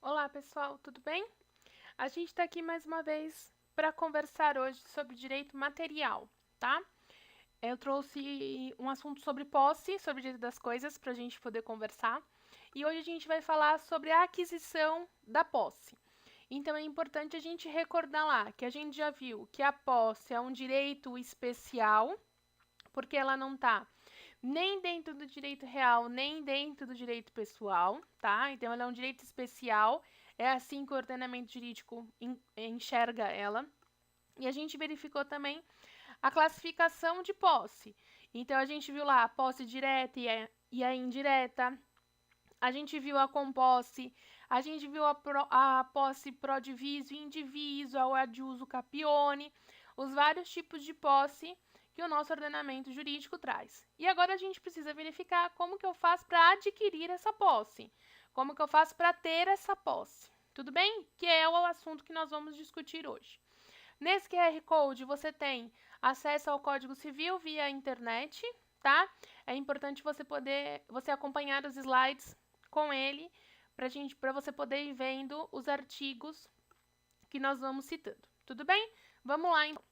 Olá, pessoal, tudo bem? A gente está aqui mais uma vez para conversar hoje sobre direito material, tá? Eu trouxe um assunto sobre posse, sobre direito das coisas, para a gente poder conversar. E hoje a gente vai falar sobre a aquisição da posse. Então é importante a gente recordar lá que a gente já viu que a posse é um direito especial, porque ela não está nem dentro do direito real, nem dentro do direito pessoal, tá? Então, ela é um direito especial, é assim que o ordenamento jurídico enxerga ela. E a gente verificou também a classificação de posse. Então, a gente viu lá a posse direta e a indireta, a gente viu a composse, a gente viu a posse pro diviso e indiviso, a ad uso capione, os vários tipos de posse que o nosso ordenamento jurídico traz. E agora a gente precisa verificar como que eu faço para adquirir essa posse, como que eu faço para ter essa posse. Tudo bem? Que é o assunto que nós vamos discutir hoje. Nesse QR Code você tem acesso ao Código Civil via internet, tá? É importante você acompanhar os slides com ele para você poder ir vendo os artigos que nós vamos citando. Tudo bem? Vamos lá, então.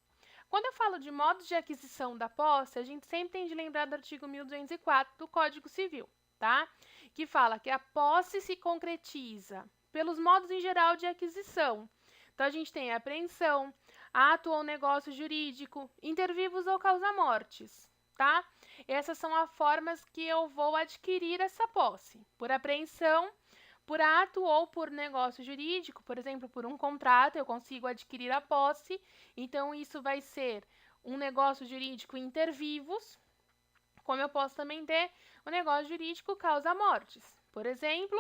Quando eu falo de modos de aquisição da posse, a gente sempre tem de lembrar do artigo 1204 do Código Civil, tá? Que fala que a posse se concretiza pelos modos em geral de aquisição. Então, a gente tem a apreensão, ato ou negócio jurídico, inter vivos ou causa-mortes, tá? Essas são as formas que eu vou adquirir essa posse. Por apreensão, por ato ou por negócio jurídico, por exemplo, por um contrato, eu consigo adquirir a posse. Então, isso vai ser um negócio jurídico inter vivos, como eu posso também ter o negócio jurídico causa-mortes. Por exemplo,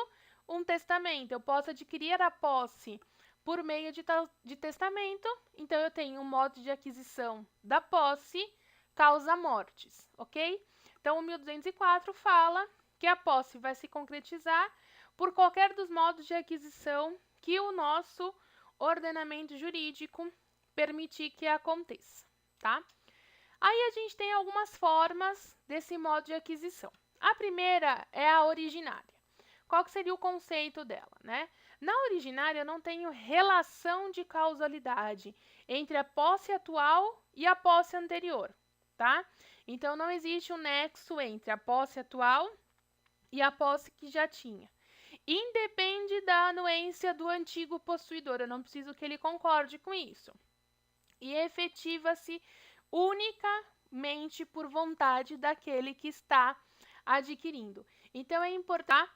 um testamento. Eu posso adquirir a posse por meio de testamento, então eu tenho um modo de aquisição da posse causa-mortes, ok? Então, o 1204 fala que a posse vai se concretizar por qualquer dos modos de aquisição que o nosso ordenamento jurídico permitir que aconteça, tá? Aí a gente tem algumas formas desse modo de aquisição. A primeira é a originária. Qual que seria o conceito dela, né? Na originária, eu não tenho relação de causalidade entre a posse atual e a posse anterior, tá? Então, não existe um nexo entre a posse atual e a posse que já tinha. Independe da anuência do antigo possuidor, eu não preciso que ele concorde com isso. E efetiva-se unicamente por vontade daquele que está adquirindo. Então, é importante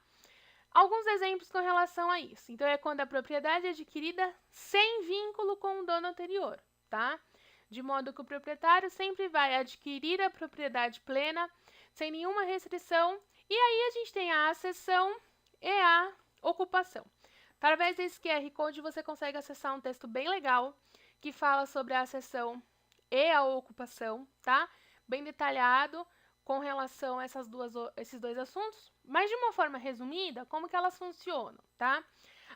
alguns exemplos com relação a isso. Então, é quando a propriedade é adquirida sem vínculo com o dono anterior, tá? De modo que o proprietário sempre vai adquirir a propriedade plena, sem nenhuma restrição. E aí, a gente tem a acessão e a ocupação. Através desse QR Code, você consegue acessar um texto bem legal que fala sobre a acessão e a ocupação, tá? Bem detalhado com relação a esses dois assuntos, mas de uma forma resumida, como que elas funcionam, tá?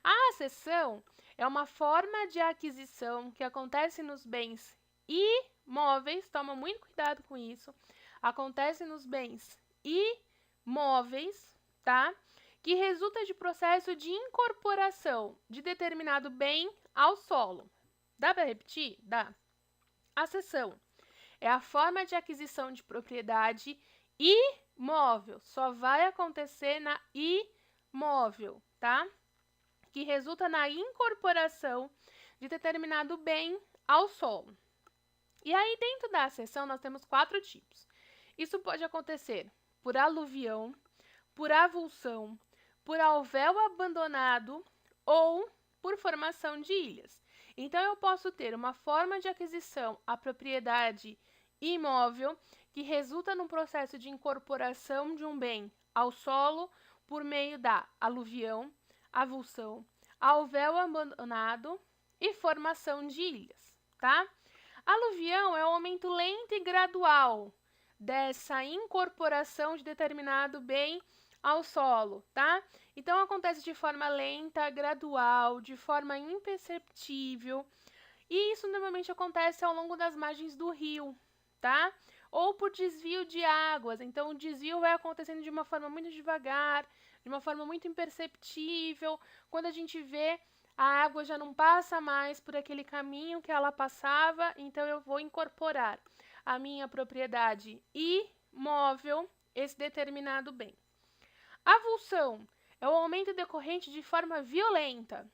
A acessão é uma forma de aquisição que acontece nos bens imóveis, toma muito cuidado com isso, acontece nos bens imóveis, tá? Que resulta de processo de incorporação de determinado bem ao solo. Dá para repetir? Dá. A cessão é a forma de aquisição de propriedade imóvel. Só vai acontecer na imóvel, tá? Que resulta na incorporação de determinado bem ao solo. E aí, dentro da cessão, nós temos 4 tipos. Isso pode acontecer por aluvião, por avulsão, por alvéolo abandonado ou por formação de ilhas. Então, eu posso ter uma forma de aquisição à propriedade imóvel que resulta no processo de incorporação de um bem ao solo por meio da aluvião, avulsão, alvéolo abandonado e formação de ilhas, tá? Aluvião é o aumento lento e gradual dessa incorporação de determinado bem ao solo, tá? Então, acontece de forma lenta, gradual, de forma imperceptível, e isso normalmente acontece ao longo das margens do rio, tá? Ou por desvio de águas, então o desvio vai acontecendo de uma forma muito devagar, de uma forma muito imperceptível. Quando a gente vê, a água já não passa mais por aquele caminho que ela passava, então eu vou incorporar à minha propriedade imóvel esse determinado bem. Avulsão é o aumento decorrente de forma violenta,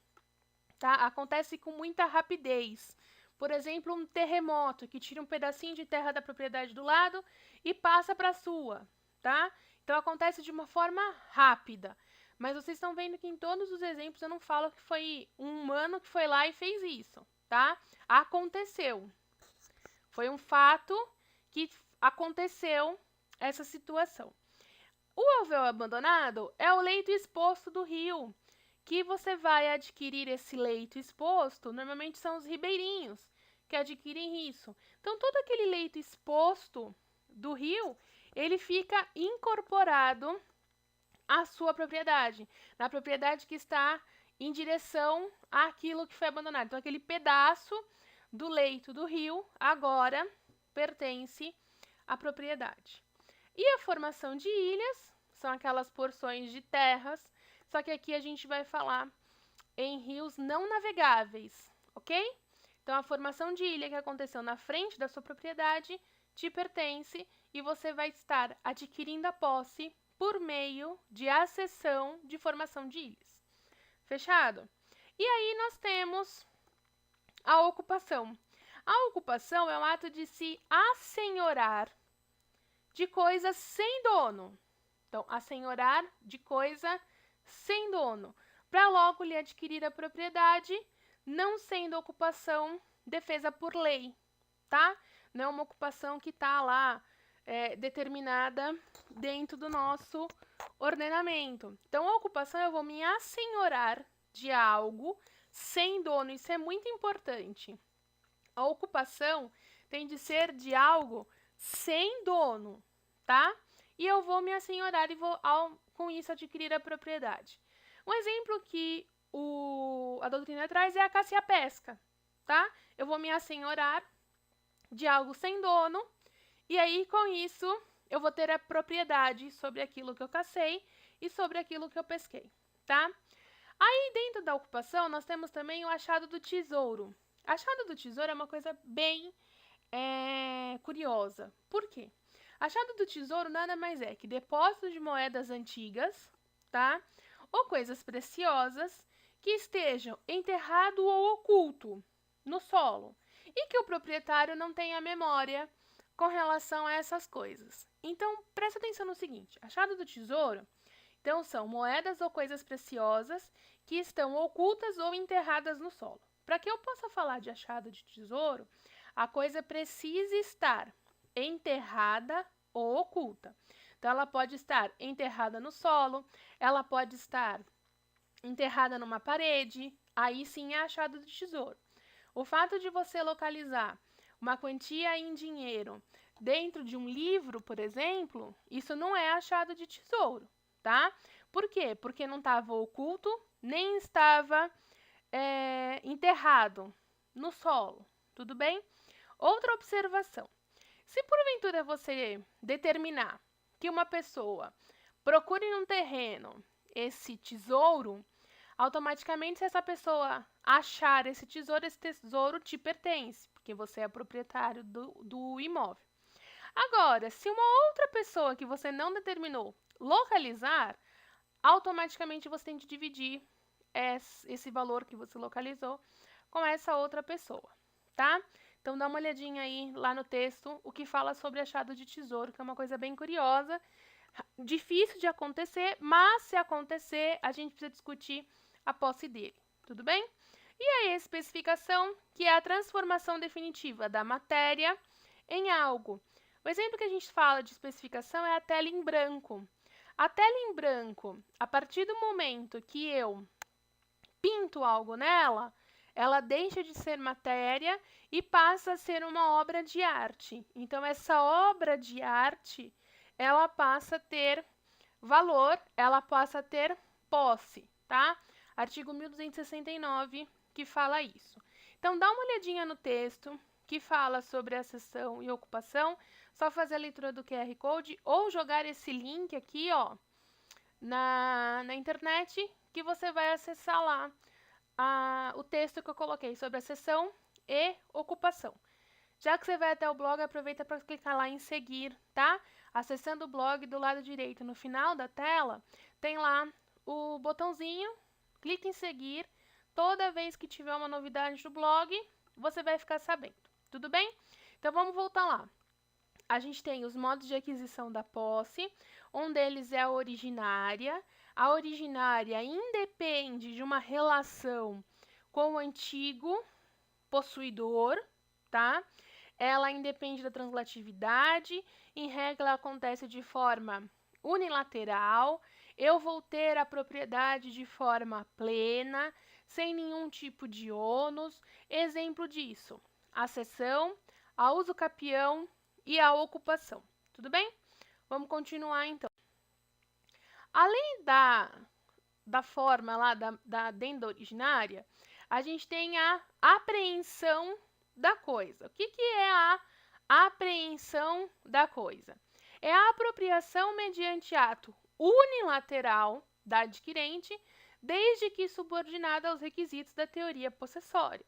tá? Acontece com muita rapidez. Por exemplo, um terremoto que tira um pedacinho de terra da propriedade do lado e passa para a sua, tá? Então acontece de uma forma rápida. Mas vocês estão vendo que em todos os exemplos eu não falo que foi um humano que foi lá e fez isso, tá? Aconteceu. Foi um fato que aconteceu essa situação. O alvéolo abandonado é o leito exposto do rio, que você vai adquirir esse leito exposto, normalmente são os ribeirinhos que adquirem isso. Então, todo aquele leito exposto do rio, ele fica incorporado à sua propriedade, na propriedade que está em direção àquilo que foi abandonado. Então, aquele pedaço do leito do rio agora pertence à propriedade. E a formação de ilhas são aquelas porções de terras, só que aqui a gente vai falar em rios não navegáveis, ok? Então, a formação de ilha que aconteceu na frente da sua propriedade te pertence e você vai estar adquirindo a posse por meio de acessão de formação de ilhas. Fechado? E aí nós temos a ocupação. A ocupação é um ato de se assenhorar de coisa sem dono. Então, assenhorar de coisa sem dono, para logo lhe adquirir a propriedade, não sendo ocupação defesa por lei, tá? Não é uma ocupação que está lá determinada dentro do nosso ordenamento. Então, a ocupação eu vou me assenhorar de algo sem dono, isso é muito importante. A ocupação tem de ser de algo sem dono, tá? E eu vou me assenhorar e vou, com isso, adquirir a propriedade. Um exemplo que a doutrina traz é a caça e a pesca, tá? Eu vou me assenhorar de algo sem dono, e aí, com isso, eu vou ter a propriedade sobre aquilo que eu cacei e sobre aquilo que eu pesquei, tá? Aí, dentro da ocupação, nós temos também o achado do tesouro. Achado do tesouro é uma coisa bem curiosa. Por quê? Achado do tesouro nada mais é que depósitos de moedas antigas, tá? Ou coisas preciosas que estejam enterrado ou oculto no solo e que o proprietário não tenha memória com relação a essas coisas. Então, presta atenção no seguinte, achado do tesouro, então, são moedas ou coisas preciosas que estão ocultas ou enterradas no solo. Para que eu possa falar de achado de tesouro, a coisa precisa estar enterrada ou oculta. Então, ela pode estar enterrada no solo, ela pode estar enterrada numa parede, aí sim é achado de tesouro. O fato de você localizar uma quantia em dinheiro dentro de um livro, por exemplo, isso não é achado de tesouro, tá? Por quê? Porque não estava oculto, nem estava enterrado no solo, tudo bem? Outra observação. Se porventura você determinar que uma pessoa procure num terreno esse tesouro, automaticamente, se essa pessoa achar esse tesouro te pertence, porque você é proprietário do imóvel. Agora, se uma outra pessoa que você não determinou localizar, automaticamente você tem de dividir esse valor que você localizou com essa outra pessoa, tá? Então, dá uma olhadinha aí lá no texto, o que fala sobre achado de tesouro, que é uma coisa bem curiosa, difícil de acontecer, mas se acontecer, a gente precisa discutir a posse dele, tudo bem? E aí, a especificação, que é a transformação definitiva da matéria em algo. O exemplo que a gente fala de especificação é a tela em branco. A tela em branco, a partir do momento que eu pinto algo nela, ela deixa de ser matéria e passa a ser uma obra de arte. Então, essa obra de arte, ela passa a ter valor, ela passa a ter posse, tá? Artigo 1269, que fala isso. Então, dá uma olhadinha no texto que fala sobre acessão e ocupação, só fazer a leitura do QR Code ou jogar esse link aqui, ó, na internet, que você vai acessar lá o texto que eu coloquei sobre a seção e ocupação. Já que você vai até o blog, aproveita para clicar lá em seguir, tá? Acessando o blog do lado direito, no final da tela, tem lá o botãozinho, clique em seguir. Toda vez que tiver uma novidade do blog, você vai ficar sabendo, tudo bem? Então vamos voltar lá. A gente tem os modos de aquisição da posse, um deles é a originária. A originária independe de uma relação com o antigo possuidor, tá? Ela independe da translatividade, em regra ela acontece de forma unilateral. Eu vou ter a propriedade de forma plena, sem nenhum tipo de ônus. Exemplo disso, a cessão, a usucapião e a ocupação. Tudo bem? Vamos continuar então. Além da forma lá da adenda originária, a gente tem a apreensão da coisa. O que é a apreensão da coisa? É a apropriação mediante ato unilateral da adquirente, desde que subordinada aos requisitos da teoria possessória,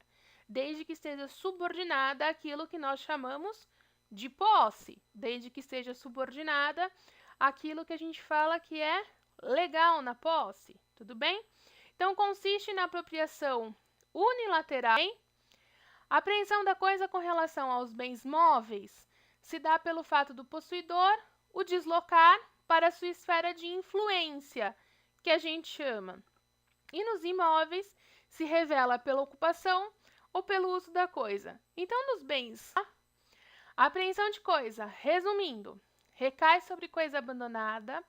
desde que esteja subordinada àquilo que nós chamamos de posse, desde que esteja subordinada àquilo que a gente fala que é legal na posse, tudo bem? Então, consiste na apropriação unilateral. A apreensão da coisa com relação aos bens móveis se dá pelo fato do possuidor o deslocar para sua esfera de influência, que a gente chama. E nos imóveis se revela pela ocupação ou pelo uso da coisa. Então, nos bens, a apreensão de coisa, resumindo, recai sobre coisa abandonada,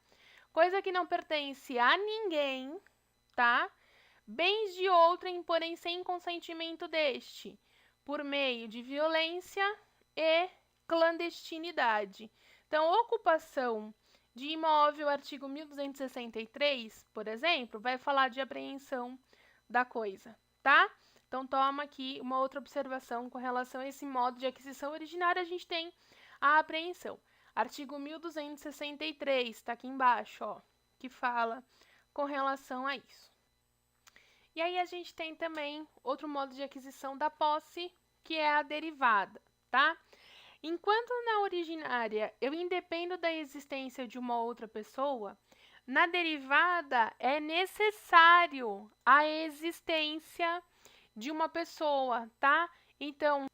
coisa que não pertence a ninguém, tá? Bens de outrem, porém sem consentimento deste, por meio de violência e clandestinidade. Então, ocupação de imóvel, artigo 1263, por exemplo, vai falar de apreensão da coisa, tá? Então, toma aqui uma outra observação com relação a esse modo de aquisição originária, a gente tem a apreensão. Artigo 1263, está aqui embaixo, ó, que fala com relação a isso. E aí a gente tem também outro modo de aquisição da posse, que é a derivada, tá? Enquanto na originária eu independo da existência de uma outra pessoa, na derivada é necessário a existência de uma pessoa, tá? Então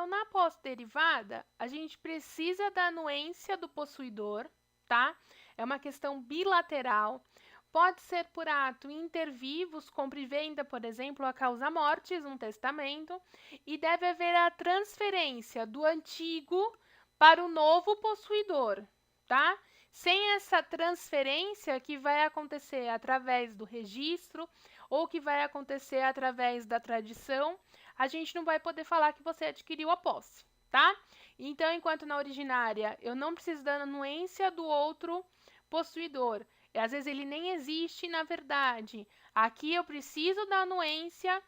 na posse derivada, a gente precisa da anuência do possuidor, tá? É uma questão bilateral. Pode ser por ato inter vivos, compra e venda, por exemplo, a causa mortis, um testamento, e deve haver a transferência do antigo para o novo possuidor, tá? Sem essa transferência, que vai acontecer através do registro ou que vai acontecer através da tradição, a gente não vai poder falar que você adquiriu a posse, tá? Então, enquanto na originária eu não preciso da anuência do outro possuidor, e às vezes ele nem existe na verdade, aqui eu preciso da anuência,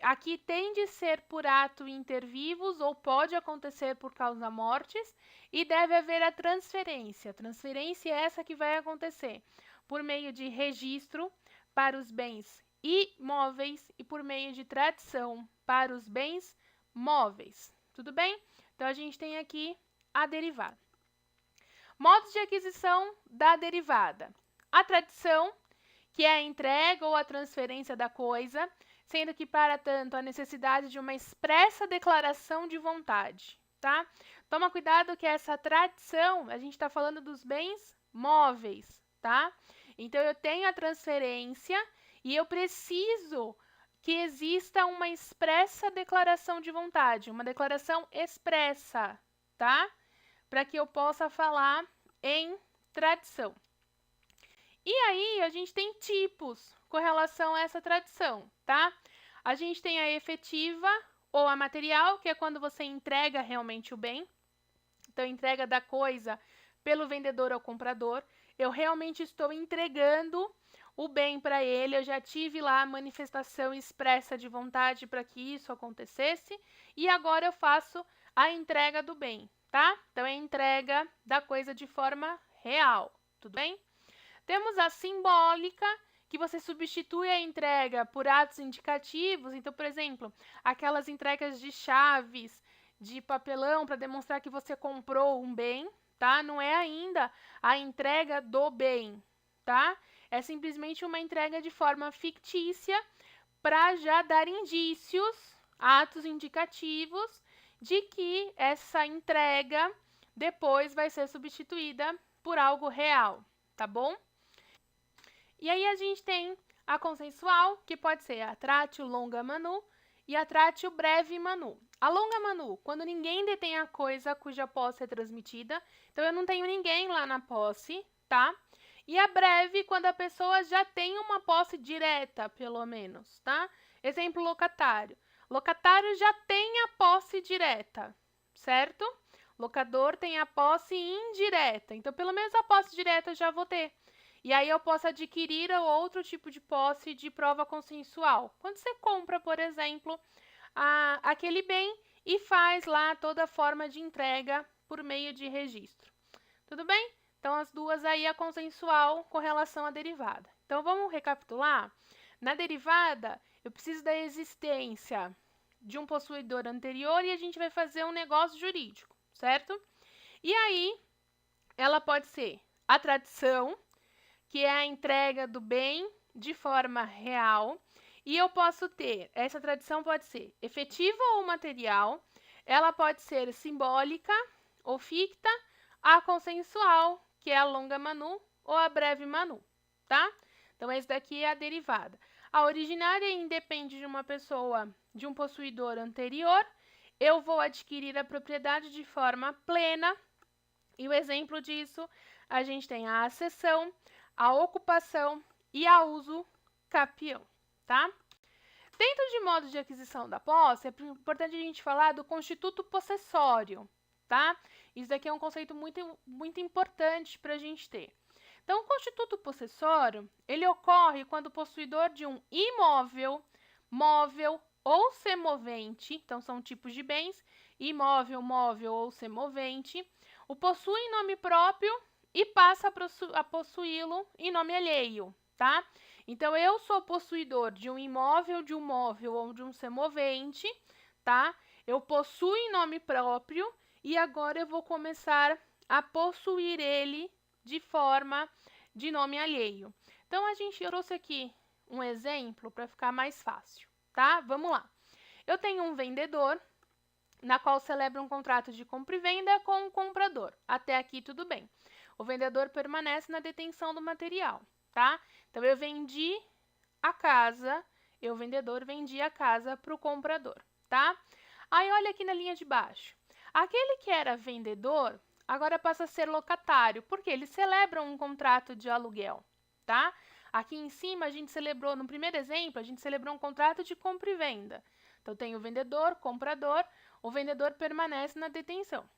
aqui tem de ser por ato inter vivos ou pode acontecer por causa mortis, e deve haver a transferência. A transferência é essa que vai acontecer por meio de registro para os bens imóveis e por meio de tradição para os bens móveis. Tudo bem? Então, a gente tem aqui a derivada. Modos de aquisição da derivada. A tradição, que é a entrega ou a transferência da coisa, sendo que, para tanto, a necessidade de uma expressa declaração de vontade, tá? Toma cuidado que essa tradição, a gente está falando dos bens móveis, tá? Então, eu tenho a transferência e eu preciso que exista uma expressa declaração de vontade, uma declaração expressa, tá? Para que eu possa falar em tradição. E aí, a gente tem tipos com relação a essa tradição, tá? A gente tem a efetiva ou a material, que é quando você entrega realmente o bem. Então, entrega da coisa pelo vendedor ao comprador. Eu realmente estou entregando o bem para ele, eu já tive lá a manifestação expressa de vontade para que isso acontecesse, e agora eu faço a entrega do bem, tá? Então, é a entrega da coisa de forma real, tudo bem? Temos a simbólica, que você substitui a entrega por atos indicativos. Então, por exemplo, aquelas entregas de chaves, de papelão, para demonstrar que você comprou um bem, tá? Não é ainda a entrega do bem, tá? É simplesmente uma entrega de forma fictícia para já dar indícios, atos indicativos, de que essa entrega depois vai ser substituída por algo real, tá bom? E aí a gente tem a consensual, que pode ser a tratio longa manu e a tratio breve manu. A longa manu, quando ninguém detém a coisa cuja posse é transmitida, então eu não tenho ninguém lá na posse, tá? E a breve, quando a pessoa já tem uma posse direta, pelo menos, tá? Exemplo, locatário. Locatário já tem a posse direta, certo? Locador tem a posse indireta, então pelo menos a posse direta eu já vou ter. E aí eu posso adquirir outro tipo de posse de prova consensual. Quando você compra, por exemplo, aquele bem e faz lá toda a forma de entrega por meio de registro. Tudo bem? Então, as duas aí, a consensual com relação à derivada. Então, vamos recapitular? Na derivada, eu preciso da existência de um possuidor anterior e a gente vai fazer um negócio jurídico, certo? E aí, ela pode ser a tradição, que é a entrega do bem de forma real, e eu posso ter, essa tradição pode ser efetiva ou material, ela pode ser simbólica ou ficta, a consensual, que é a longa manu ou a breve manu, tá? Então, esse daqui é a derivada. A originária independe de uma pessoa, de um possuidor anterior, eu vou adquirir a propriedade de forma plena, e o exemplo disso, a gente tem a acessão, a ocupação e a uso capião, tá? Dentro de modo de aquisição da posse, é importante a gente falar do constituto possessório, tá? Isso daqui é um conceito muito importante para a gente ter. Então, o constituto possessório, ele ocorre quando o possuidor de um imóvel, móvel ou semovente, então são tipos de bens, imóvel, móvel ou semovente, o possui em nome próprio e passa a possuí-lo em nome alheio, tá? Então, eu sou possuidor de um imóvel, de um móvel ou de um semovente, tá? Eu possuo em nome próprio e agora eu vou começar a possuir ele de forma de nome alheio. Então, a gente trouxe aqui um exemplo para ficar mais fácil, tá? Vamos lá. Eu tenho um vendedor, na qual celebra um contrato de compra e venda com o comprador. Até aqui, tudo bem. O vendedor permanece na detenção do material, tá? Então, eu vendi a casa, eu, vendedor, vendi a casa para o comprador, tá? Aí, olha aqui na linha de baixo. Aquele que era vendedor, agora passa a ser locatário, porque eles celebram um contrato de aluguel, tá? Aqui em cima, a gente celebrou, no primeiro exemplo, a gente celebrou um contrato de compra e venda. Então, tem o vendedor, comprador, o vendedor permanece na detenção.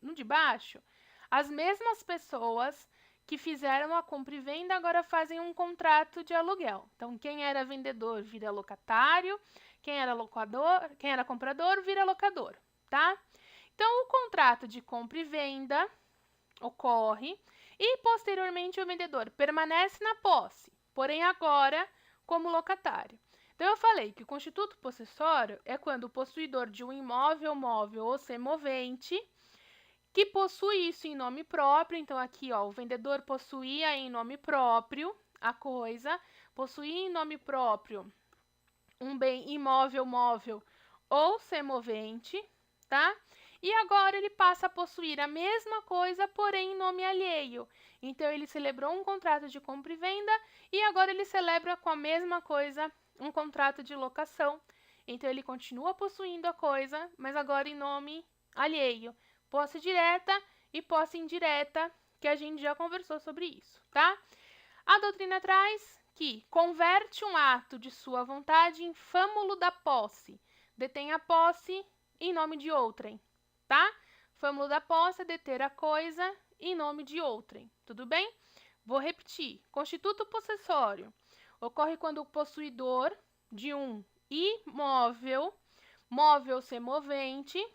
No de baixo, as mesmas pessoas que fizeram a compra e venda agora fazem um contrato de aluguel. Então, quem era vendedor vira locatário, quem era comprador vira locador, tá? Então, o contrato de compra e venda ocorre e, posteriormente, o vendedor permanece na posse, porém agora como locatário. Então, eu falei que o constituto possessório é quando o possuidor de um imóvel, móvel ou semovente que possui isso em nome próprio. Então, aqui, ó, o vendedor possuía em nome próprio a coisa, possuía em nome próprio um bem imóvel, móvel ou semovente, tá? E agora ele passa a possuir a mesma coisa, porém em nome alheio. Então, ele celebrou um contrato de compra e venda e agora ele celebra com a mesma coisa um contrato de locação. Então, ele continua possuindo a coisa, mas agora em nome alheio. Posse direta e posse indireta, que a gente já conversou sobre isso, tá? A doutrina traz que converte um ato de sua vontade em fâmulo da posse, detém a posse em nome de outrem, tá? Fâmulo da posse é deter a coisa em nome de outrem, tudo bem? Vou repetir. Constituto possessório ocorre quando o possuidor de um imóvel, móvel semovente,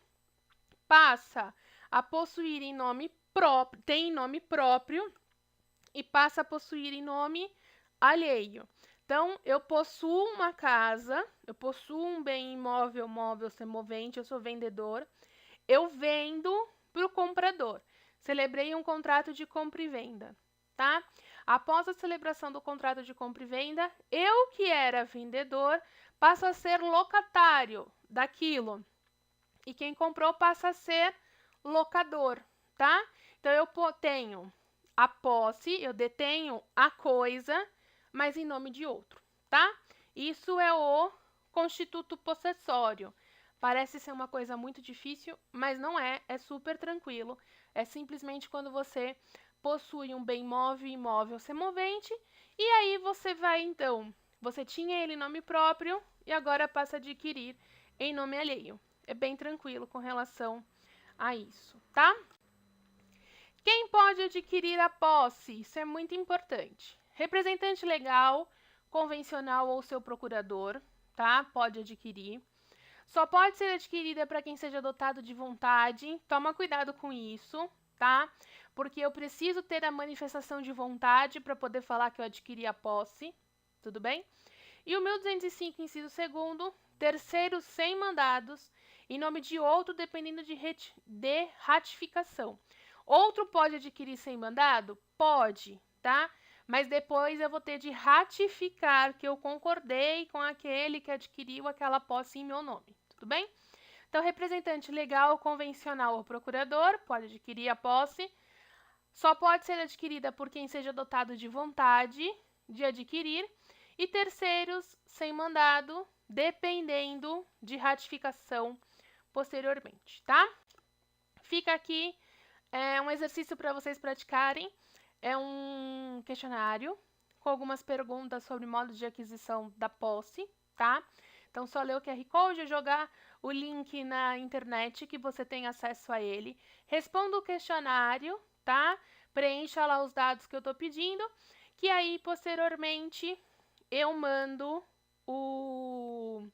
passa a possuir em nome próprio, tem em nome próprio e passa a possuir em nome alheio. Então, eu possuo uma casa, eu possuo um bem imóvel, móvel, semovente, eu sou vendedor, eu vendo para o comprador. Celebrei um contrato de compra e venda, tá? Após a celebração do contrato de compra e venda, eu que era vendedor passo a ser locatário daquilo. E quem comprou passa a ser locador, tá? Então, eu tenho a posse, eu detenho a coisa, mas em nome de outro, tá? Isso é o constituto possessório. Parece ser uma coisa muito difícil, mas não é, é super tranquilo. É simplesmente quando você possui um bem móvel e imóvel semovente, e aí você vai, então, você tinha ele em nome próprio e agora passa a adquirir em nome alheio. É bem tranquilo com relação a isso, tá? Quem pode adquirir a posse? Isso é muito importante. Representante legal, convencional ou seu procurador, tá? Pode adquirir. Só pode ser adquirida para quem seja dotado de vontade. Toma cuidado com isso, tá? Porque eu preciso ter a manifestação de vontade para poder falar que eu adquiri a posse, tudo bem? E o 1205, inciso 2º, terceiros sem mandados, em nome de outro, dependendo de ratificação. Outro pode adquirir sem mandado? Pode, tá? Mas depois eu vou ter de ratificar que eu concordei com aquele que adquiriu aquela posse em meu nome, tudo bem? Então, representante legal, convencional ou procurador pode adquirir a posse. Só pode ser adquirida por quem seja dotado de vontade de adquirir. E terceiros sem mandado, dependendo de ratificação posteriormente, tá? Fica aqui um exercício para vocês praticarem. É um questionário com algumas perguntas sobre modos de aquisição da posse, tá? Então, só ler o QR Code, jogar o link na internet que você tem acesso a ele. Responda o questionário, tá? Preencha lá os dados que eu tô pedindo, que aí, posteriormente, eu mando o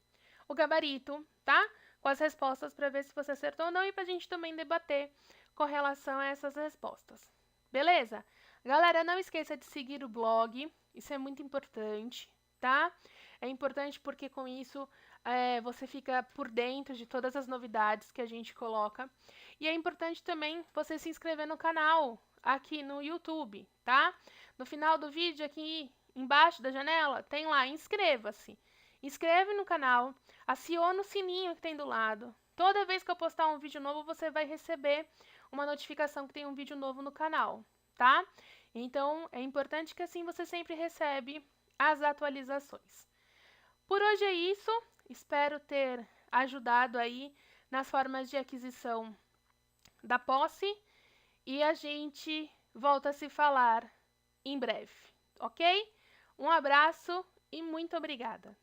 gabarito, tá? Com as respostas para ver se você acertou ou não e para a gente também debater com relação a essas respostas. Beleza? Galera, não esqueça de seguir o blog, isso é muito importante, tá? É importante porque com isso você fica por dentro de todas as novidades que a gente coloca. E é importante também você se inscrever no canal aqui no YouTube, tá? No final do vídeo, aqui embaixo da janela, tem lá, inscreva-se. Inscreve no canal, aciona o sininho que tem do lado. Toda vez que eu postar um vídeo novo, você vai receber uma notificação que tem um vídeo novo no canal, tá? Então, é importante que assim você sempre recebe as atualizações. Por hoje é isso. Espero ter ajudado aí nas formas de aquisição da posse e a gente volta a se falar em breve, ok? Um abraço e muito obrigada!